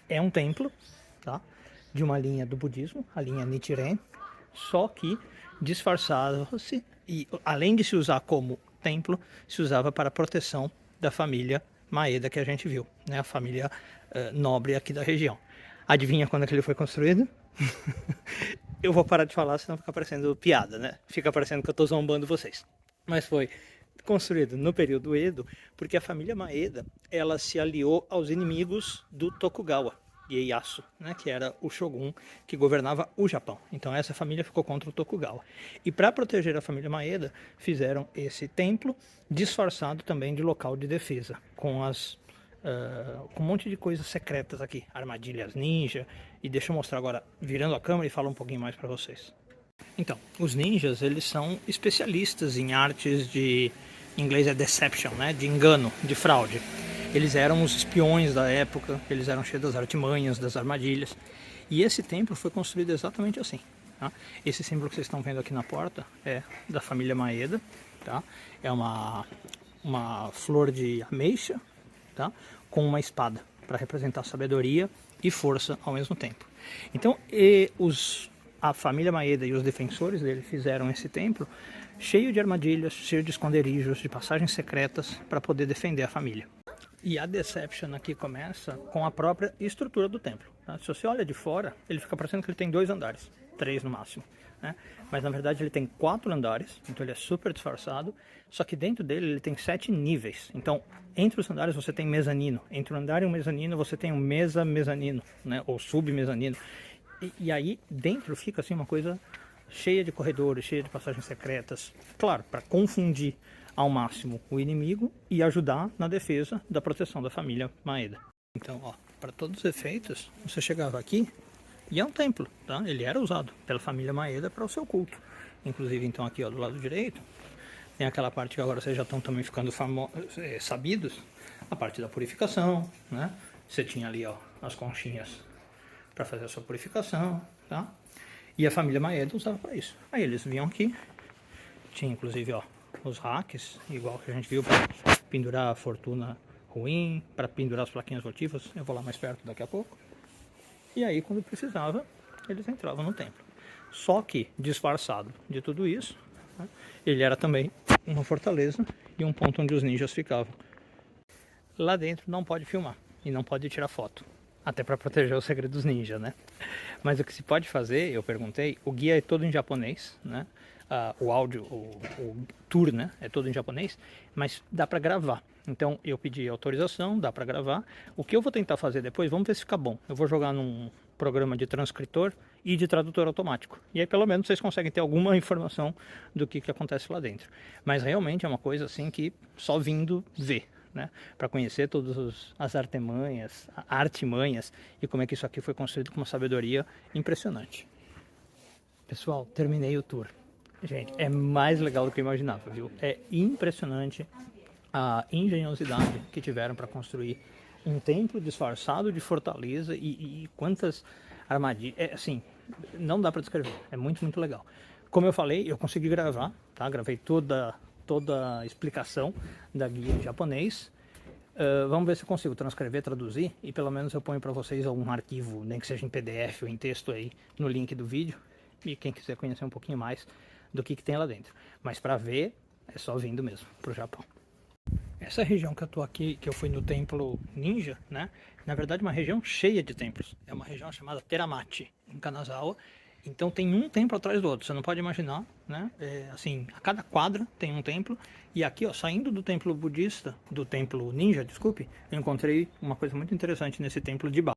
É um templo, tá? De uma linha do budismo, a linha Nichiren, só que disfarçado-se, e além de se usar como templo, se usava para a proteção da família Maeda que a gente viu, né? A família nobre aqui da região. Adivinha quando é que ele foi construído? Eu vou parar de falar, senão fica parecendo piada, né? Fica parecendo que eu tô zombando vocês. Mas foi construído no período Edo, porque a família Maeda, ela se aliou aos inimigos do Tokugawa, Ieyasu, né? Que era o shogun que governava o Japão. Então essa família ficou contra o Tokugawa. E para proteger a família Maeda, fizeram esse templo disfarçado também de local de defesa, com um monte de coisas secretas aqui, armadilhas ninja. E deixa eu mostrar agora, virando a câmera, e falar um pouquinho mais para vocês. Então, os ninjas, eles são especialistas em artes de, em inglês é deception, né? De engano, de fraude. Eles eram os espiões da época, eles eram cheios das artimanhas, das armadilhas. E esse templo foi construído exatamente assim, tá? Esse símbolo que vocês estão vendo aqui na porta é da família Maeda, tá? É uma flor de ameixa, tá? Com uma espada, para representar sabedoria e força ao mesmo tempo. Então, a família Maeda e os defensores dele fizeram esse templo cheio de armadilhas, cheio de esconderijos, de passagens secretas para poder defender a família. E a deception aqui começa com a própria estrutura do templo, tá? Se você olha de fora, ele fica parecendo que ele tem 2 andares, 3 no máximo, né? Mas na verdade ele tem 4 andares, então ele é super disfarçado, só que dentro dele ele tem 7 níveis. Então, entre os andares você tem mezanino, entre um andar e um mezanino você tem um mezanino, né? Ou submezanino. E aí dentro fica assim uma coisa cheia de corredores, cheia de passagens secretas, claro, para confundir ao máximo o inimigo e ajudar na defesa da proteção da família Maeda. Então, ó, para todos os efeitos, você chegava aqui e é um templo, tá? Ele era usado pela família Maeda para o seu culto. Inclusive, então, aqui ó, do lado direito, tem aquela parte que agora vocês já estão também ficando sabidos, a parte da purificação, né? Você tinha ali ó, as conchinhas para fazer a sua purificação, tá? E a família Maeda usava para isso. Aí eles vinham aqui, tinha inclusive ó, os racks, igual que a gente viu, para pendurar a fortuna ruim, para pendurar as plaquinhas votivas. Eu vou lá mais perto daqui a pouco. E aí, quando precisava, eles entravam no templo. Só que, disfarçado de tudo isso, né, ele era também uma fortaleza e um ponto onde os ninjas ficavam. Lá dentro não pode filmar e não pode tirar foto, até para proteger os segredos ninja, né? Mas o que se pode fazer, eu perguntei, o guia é todo em japonês, né? O áudio, o tour, né? É todo em japonês, mas dá para gravar. Então eu pedi autorização, dá para gravar. O que eu vou tentar fazer depois, vamos ver se fica bom. Eu vou jogar num programa de transcritor e de tradutor automático. E aí pelo menos vocês conseguem ter alguma informação do que acontece lá dentro. Mas realmente é uma coisa assim que só vindo ver, né? Para conhecer todas as artimanhas e como é que isso aqui foi construído com uma sabedoria impressionante. Pessoal, terminei o tour. Gente, é mais legal do que eu imaginava, viu? É impressionante a engenhosidade que tiveram para construir um templo disfarçado de fortaleza e quantas armadilhas. É, assim, não dá para descrever. É muito, muito legal. Como eu falei, eu consegui gravar, tá? Gravei toda a explicação da guia em japonês. Vamos ver se eu consigo transcrever, traduzir e pelo menos eu ponho para vocês algum arquivo, nem que seja em PDF ou em texto aí no link do vídeo. E quem quiser conhecer um pouquinho mais do que tem lá dentro. Mas para ver, é só vindo mesmo pro Japão. Essa região que eu tô aqui, que eu fui no templo ninja, né? Na verdade, uma região cheia de templos. É uma região chamada Teramachi, em Kanazawa. Então tem um templo atrás do outro. Você não pode imaginar, né? Assim, a cada quadra tem um templo. E aqui, ó, saindo do templo budista, do templo ninja, desculpe, eu encontrei uma coisa muito interessante nesse templo de Ba.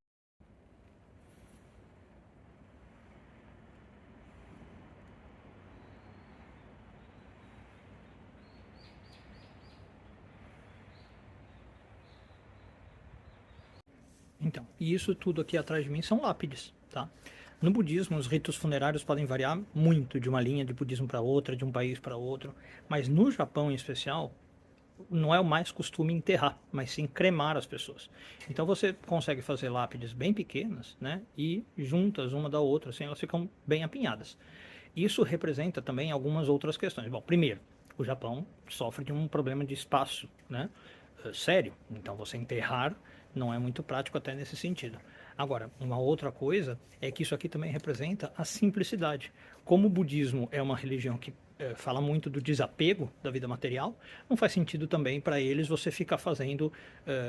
Então, e isso tudo aqui atrás de mim são lápides, tá? No budismo, os ritos funerários podem variar muito de uma linha de budismo para outra, de um país para outro, mas no Japão em especial, não é o mais costume enterrar, mas sim cremar as pessoas. Então você consegue fazer lápides bem pequenas, né, e juntas uma da outra, assim elas ficam bem apinhadas. Isso representa também algumas outras questões. Bom, primeiro, o Japão sofre de um problema de espaço, né, sério. Então você enterrar não é muito prático até nesse sentido. Agora, uma outra coisa é que isso aqui também representa a simplicidade. Como o budismo é uma religião que fala muito do desapego da vida material, não faz sentido também para eles você ficar fazendo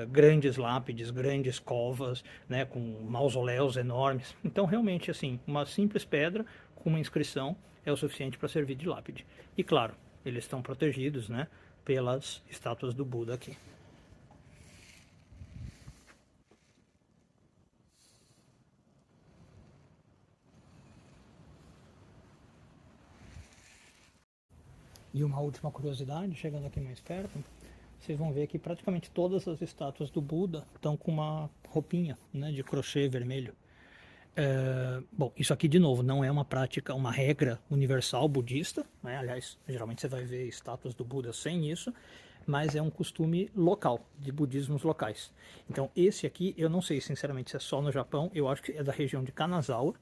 grandes lápides, grandes covas, né, com mausoléus enormes. Então, realmente, assim, uma simples pedra com uma inscrição é o suficiente para servir de lápide. E, claro, eles estão protegidos, né, pelas estátuas do Buda aqui. E uma última curiosidade, chegando aqui mais perto, vocês vão ver que praticamente todas as estátuas do Buda estão com uma roupinha, né, de crochê vermelho. Bom, isso aqui de novo não é uma prática, uma regra universal budista, né? Aliás, geralmente você vai ver estátuas do Buda sem isso, mas é um costume local, de budismos locais. Então esse aqui, eu não sei sinceramente se é só no Japão, eu acho que é da região de Kanazawa.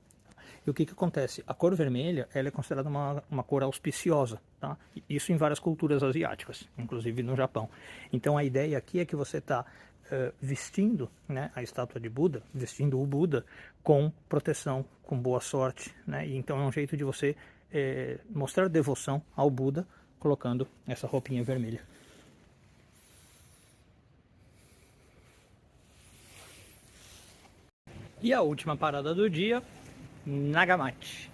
E o que acontece? A cor vermelha ela é considerada uma cor auspiciosa, tá? Isso em várias culturas asiáticas, inclusive no Japão. Então a ideia aqui é que você está vestindo, né, a estátua de Buda, vestindo o Buda com proteção, com boa sorte, né? E então é um jeito de você mostrar devoção ao Buda colocando essa roupinha vermelha. E a última parada do dia, Nagamachi.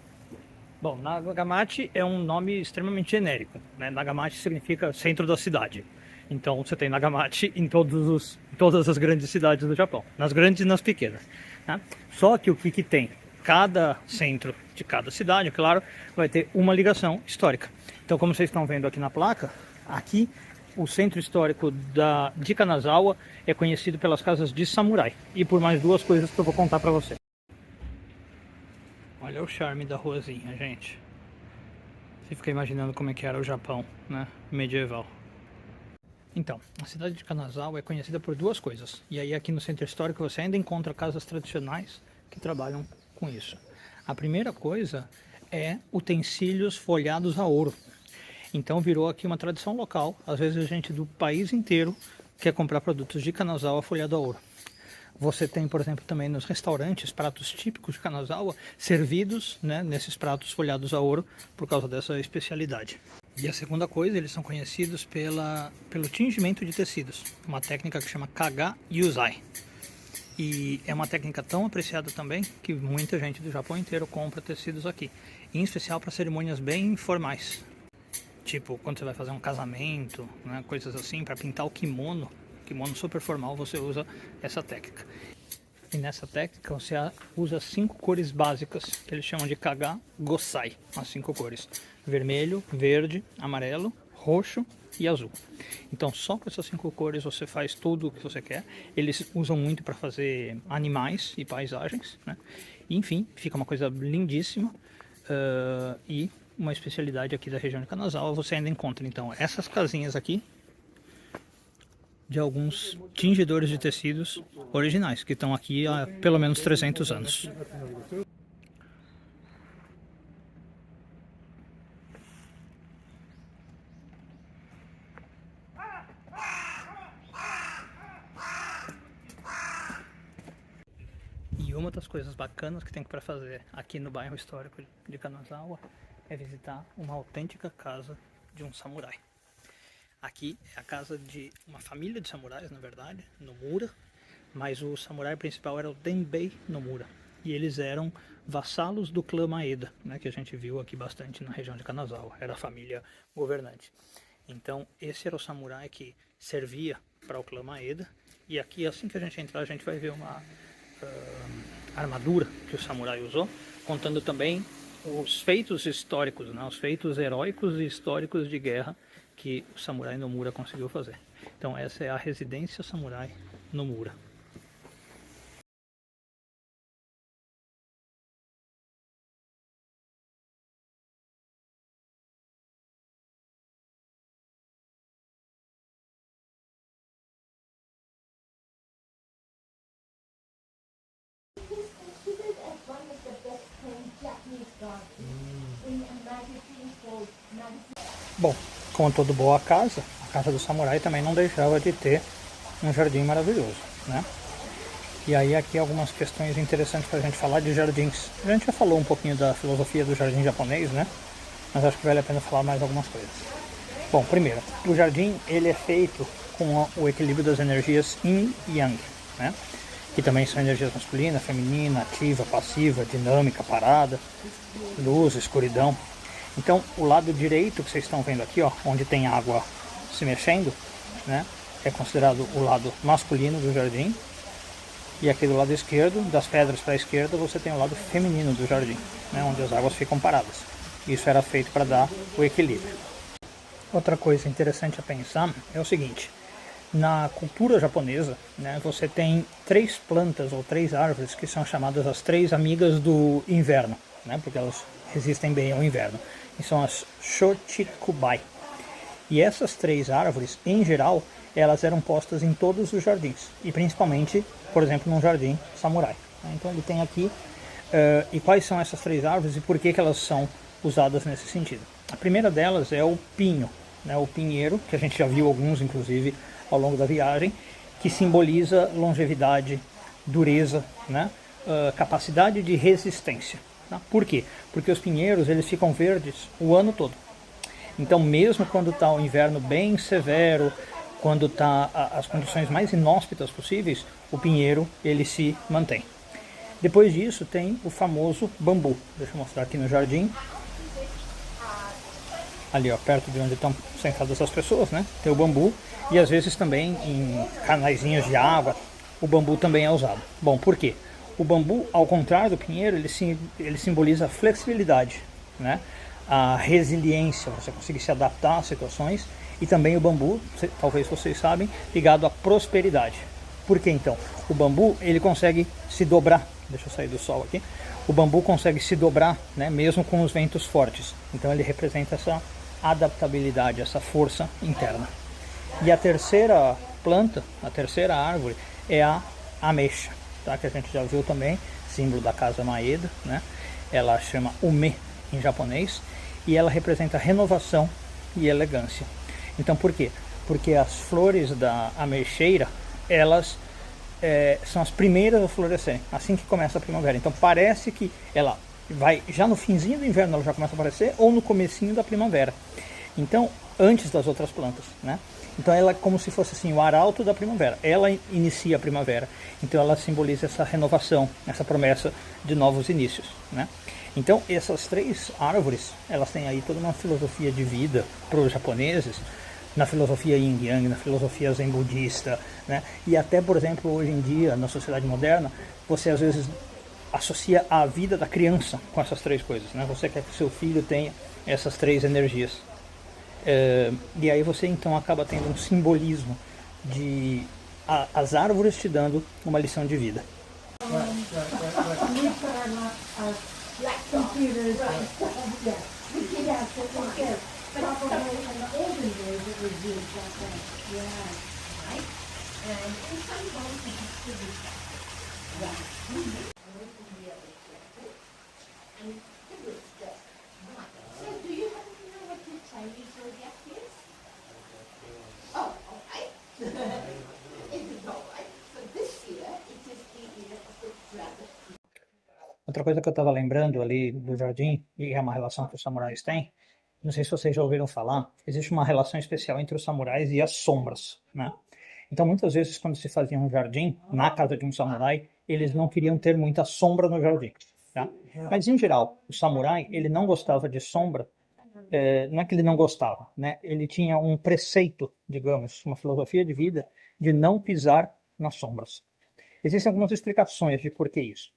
Bom, Nagamachi é um nome extremamente genérico, né? Nagamachi significa centro da cidade. Então você tem Nagamachi em todas as grandes cidades do Japão, nas grandes e nas pequenas. Tá? Só que o que tem? Cada centro de cada cidade, claro, vai ter uma ligação histórica. Então, como vocês estão vendo aqui na placa, aqui o centro histórico de Kanazawa é conhecido pelas casas de samurai e por mais duas coisas que eu vou contar para vocês. Olha o charme da ruazinha, gente. Você fica imaginando como é que era o Japão, né, medieval. Então, a cidade de Kanazawa é conhecida por duas coisas. E aí aqui no centro histórico você ainda encontra casas tradicionais que trabalham com isso. A primeira coisa é utensílios folhados a ouro. Então virou aqui uma tradição local. Às vezes a gente do país inteiro quer comprar produtos de Kanazawa folhado a ouro. Você tem, por exemplo, também nos restaurantes, pratos típicos de Kanazawa, servidos, né, nesses pratos folhados a ouro, por causa dessa especialidade. E a segunda coisa, eles são conhecidos pelo tingimento de tecidos, uma técnica que chama Kaga Yuzai. E é uma técnica tão apreciada também que muita gente do Japão inteiro compra tecidos aqui, em especial para cerimônias bem formais. Tipo, quando você vai fazer um casamento, né, coisas assim, para pintar o kimono super formal, você usa essa técnica. E nessa técnica você usa 5 cores básicas, que eles chamam de Kaga Gosai, as 5 cores: vermelho, verde, amarelo, roxo e azul. Então só com essas 5 cores você faz tudo o que você quer. Eles usam muito para fazer animais e paisagens, né? E, enfim, fica uma coisa lindíssima. E uma especialidade aqui da região de Kanazawa, você ainda encontra então essas casinhas aqui de alguns tingidores de tecidos originais, que estão aqui há pelo menos 300 anos. E uma das coisas bacanas que tem para fazer aqui no bairro histórico de Kanazawa é visitar uma autêntica casa de um samurai. Aqui é a casa de uma família de samurais, na verdade, Nomura, mas o samurai principal era o Denbei Nomura. E eles eram vassalos do clã Maeda, né, que a gente viu aqui bastante na região de Kanazawa, era a família governante. Então esse era o samurai que servia para o clã Maeda, e aqui assim que a gente entrar a gente vai ver uma armadura que o samurai usou, contando também os feitos históricos, né, os feitos heróicos e históricos de guerra que o samurai Nomura conseguiu fazer. Então essa é a residência samurai Nomura. Bom, como toda boa casa, a casa do samurai também não deixava de ter um jardim maravilhoso, né? E aí aqui algumas questões interessantes para a gente falar de jardins. A gente já falou um pouquinho da filosofia do jardim japonês, né? Mas acho que vale a pena falar mais algumas coisas. Bom, primeiro, o jardim ele é feito com o equilíbrio das energias Yin e Yang, né? Que também são energias masculina, feminina, ativa, passiva, dinâmica, parada, luz, escuridão. Então o lado direito que vocês estão vendo aqui, ó, onde tem água se mexendo, né, é considerado o lado masculino do jardim. E aqui do lado esquerdo, das pedras para a esquerda, você tem o lado feminino do jardim, né, onde as águas ficam paradas. Isso era feito para dar o equilíbrio. Outra coisa interessante a pensar é o seguinte: na cultura japonesa, né, você tem 3 plantas ou 3 árvores que são chamadas as 3 amigas do inverno, né, porque elas resistem bem ao inverno. E são as Shochikubai. E essas 3 árvores, em geral, elas eram postas em todos os jardins. E principalmente, por exemplo, num jardim samurai. Então ele tem aqui, e quais são essas 3 árvores e por que elas são usadas nesse sentido. A primeira delas é o pinho, né, o pinheiro, que a gente já viu alguns, inclusive, ao longo da viagem, que simboliza longevidade, dureza, né, capacidade de resistência. Por quê? Porque os pinheiros eles ficam verdes o ano todo. Então mesmo quando está o inverno bem severo, quando está as condições mais inóspitas possíveis, o pinheiro ele se mantém. Depois disso tem o famoso bambu. Deixa eu mostrar aqui no jardim. Ali ó, perto de onde estão sentadas as pessoas, né? Tem o bambu e às vezes também em canaizinhos de água o bambu também é usado. Bom, por quê? O bambu, ao contrário do pinheiro, ele simboliza a flexibilidade, né? A resiliência, você conseguir se adaptar às situações. E também o bambu, talvez vocês sabem, ligado à prosperidade. Por que então? O bambu ele consegue se dobrar. Deixa eu sair do sol aqui. O bambu consegue se dobrar, né, mesmo com os ventos fortes. Então ele representa essa adaptabilidade, essa força interna. E a terceira planta, a terceira árvore, é a ameixa. Tá, que a gente já viu também, símbolo da casa Maeda, né? Ela chama Ume em japonês e ela representa renovação e elegância. Então por quê? Porque as flores da ameixeira, elas são as primeiras a florescerem, assim que começa a primavera. Então parece que ela vai, já no finzinho do inverno ela já começa a aparecer, ou no comecinho da primavera. Então, antes das outras plantas, né? Então ela é como se fosse assim, o arauto da primavera. Ela inicia a primavera. Então ela simboliza essa renovação, essa promessa de novos inícios, né? Então essas 3 árvores, elas têm aí toda uma filosofia de vida para os japoneses, na filosofia Yin Yang, na filosofia Zen budista, né? E até, por exemplo, hoje em dia, na sociedade moderna, você às vezes associa a vida da criança com essas 3 coisas, né? Você quer que seu filho tenha essas 3 energias. E aí você então acaba tendo um simbolismo de as árvores te dando uma lição de vida. Outra coisa que eu estava lembrando ali do jardim, e é uma relação que os samurais têm, não sei se vocês já ouviram falar, existe uma relação especial entre os samurais e as sombras, né? Então, muitas vezes, quando se fazia um jardim, na casa de um samurai, eles não queriam ter muita sombra no jardim, tá? Mas, em geral, o samurai, ele não gostava de sombra, não é que ele não gostava, né? Ele tinha um preceito, digamos, uma filosofia de vida, de não pisar nas sombras. Existem algumas explicações de por que isso.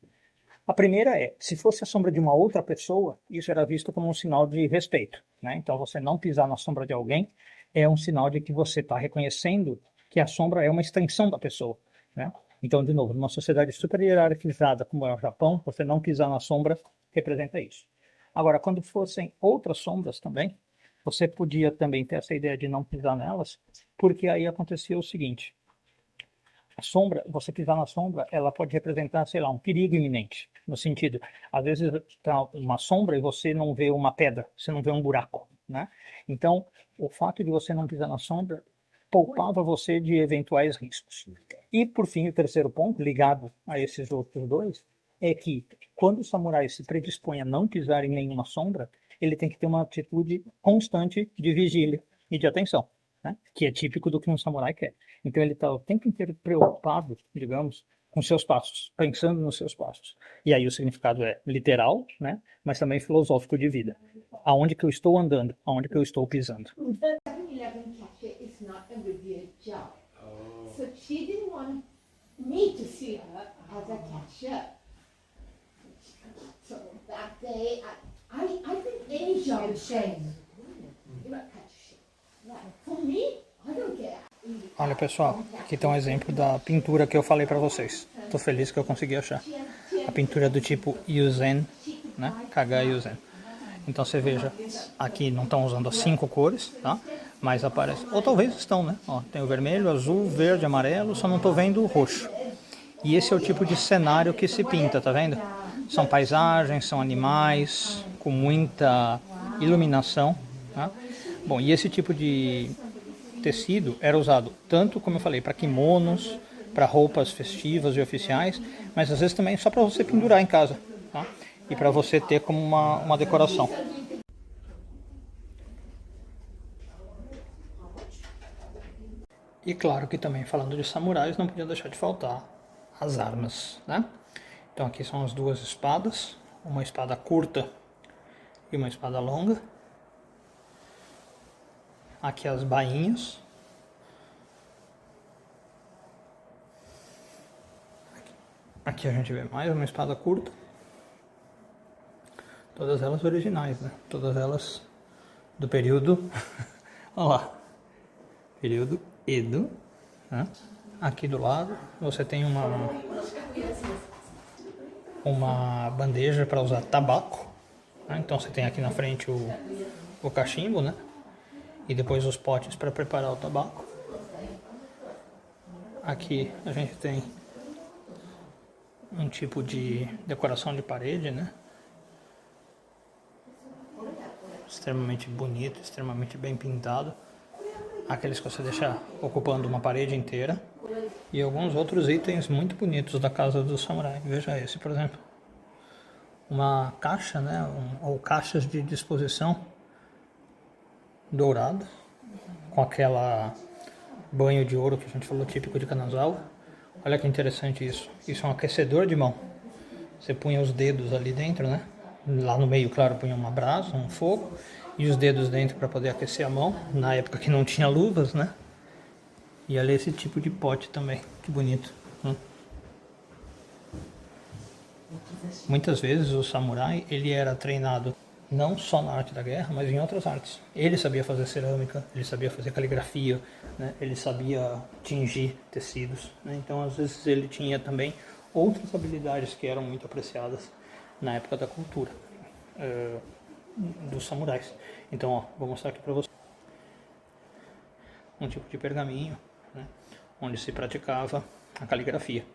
A primeira é, se fosse a sombra de uma outra pessoa, isso era visto como um sinal de respeito, né? Então, você não pisar na sombra de alguém é um sinal de que você está reconhecendo que a sombra é uma extensão da pessoa, né? Então, de novo, numa sociedade super hierarquizada como é o Japão, você não pisar na sombra representa isso. Agora, quando fossem outras sombras também, você podia também ter essa ideia de não pisar nelas, porque aí acontecia o seguinte: a sombra, você pisar na sombra, ela pode representar, sei lá, um perigo iminente. No sentido, às vezes está uma sombra e você não vê uma pedra, você não vê um buraco, né? Então, o fato de você não pisar na sombra poupava você de eventuais riscos. E, por fim, o terceiro ponto, ligado a esses outros 2, é que quando o samurai se predispõe a não pisar em nenhuma sombra, ele tem que ter uma atitude constante de vigília e de atenção, né? Que é típico do que um samurai quer. Então ele está o tempo inteiro preocupado, digamos, com seus passos, pensando nos seus passos. E aí o significado é literal, né? Mas também filosófico de vida. Aonde que eu estou andando? Aonde que eu estou pisando? 7-Eleven cashier is not a revered job. So she didn't want me to see her as a cashier. So that day, I think any job is shame. You're not cashier. For me, I don't care. Olha, pessoal, aqui está um exemplo da pintura que eu falei para vocês. Estou feliz que eu consegui achar. A pintura do tipo Yuzen, né? Kagai Yuzen. Então você veja, aqui não estão usando as 5 cores, tá? Mas aparece, ou talvez estão, né? Ó, tem o vermelho, azul, verde, amarelo, só não estou vendo o roxo. E esse é o tipo de cenário que se pinta, tá vendo? São paisagens, são animais, com muita iluminação, tá? Bom, e esse tipo de tecido era usado tanto, como eu falei, para kimonos, para roupas festivas e oficiais, mas às vezes também só para você pendurar em casa, tá? E para você ter como uma decoração. E claro que também, falando de samurais, não podia deixar de faltar as armas, né? Então aqui são as 2 espadas, uma espada curta e uma espada longa. Aqui as bainhas. Aqui a gente vê mais uma espada curta. Todas elas originais, né? Todas elas do período... Olha lá. Período Edo. Né? Aqui do lado você tem uma bandeja para usar tabaco. Né? Então você tem aqui na frente o cachimbo, né? E depois os potes para preparar o tabaco. Aqui a gente tem um tipo de decoração de parede, né? Extremamente bonito, extremamente bem pintado. Aqueles que você deixa ocupando uma parede inteira, E alguns outros itens muito bonitos da casa do samurai. Veja esse, por exemplo. Uma caixa, né? Ou caixas de disposição dourada, com aquela banho de ouro que a gente falou, típico de Kanazawa. Olha que interessante isso. Isso é um aquecedor de mão. Você punha os dedos ali dentro, né? Lá no meio, claro, punha uma brasa, um fogo, e os dedos dentro para poder aquecer a mão, na época que não tinha luvas, né? E olha esse tipo de pote também, que bonito, né? Muitas vezes o samurai, ele era treinado não só na arte da guerra, mas em outras artes. Ele sabia fazer cerâmica, ele sabia fazer caligrafia, né? Ele sabia tingir tecidos, né? Então às vezes ele tinha também outras habilidades que eram muito apreciadas na época da cultura dos samurais. Então, ó, vou mostrar aqui para você um tipo de pergaminho, né? Onde se praticava a caligrafia.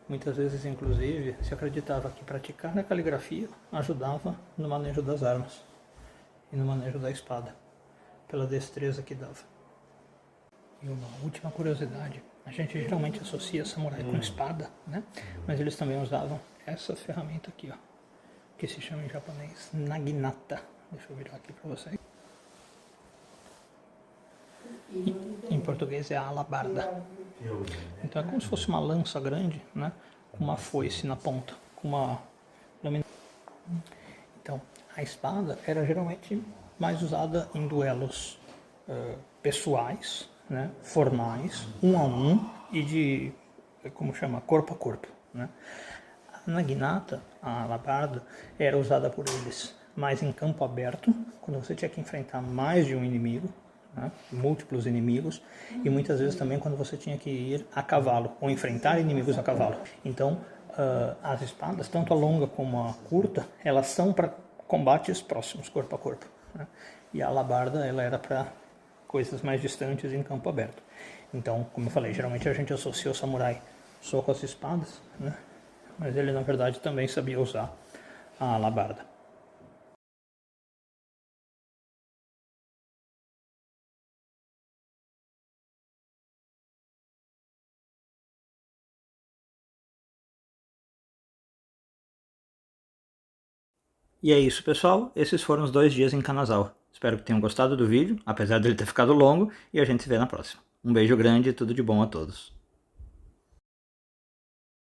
Muitas vezes, inclusive, se acreditava que praticar a caligrafia ajudava no manejo das armas e no manejo da espada, pela destreza que dava. E uma última curiosidade, a gente geralmente associa samurai com espada, né? Mas eles também usavam essa ferramenta aqui, ó, que se chama em japonês naginata. Deixa eu virar aqui para vocês. Em português é a alabarda. Então é como se fosse uma lança grande, né, com uma foice na ponta, com uma lâmina. Então a espada era geralmente mais usada em duelos pessoais, né, formais, um a um e de, como chama, corpo a corpo, né. A naginata, a alabarda, era usada por eles mais em campo aberto, quando você tinha que enfrentar mais de um inimigo, né, múltiplos inimigos, e muitas vezes também quando você tinha que ir a cavalo ou enfrentar inimigos a cavalo. Então as espadas, tanto a longa como a curta, elas são para combates próximos, corpo a corpo, né? E a alabarda, ela era para coisas mais distantes em campo aberto. Então, como eu falei, geralmente a gente associa o samurai só com as espadas, né? Mas ele na verdade também sabia usar a alabarda. E é isso, pessoal. Esses foram os 2 dias em Kanazawa. Espero que tenham gostado do vídeo, apesar dele ter ficado longo, e a gente se vê na próxima. Um beijo grande e tudo de bom a todos.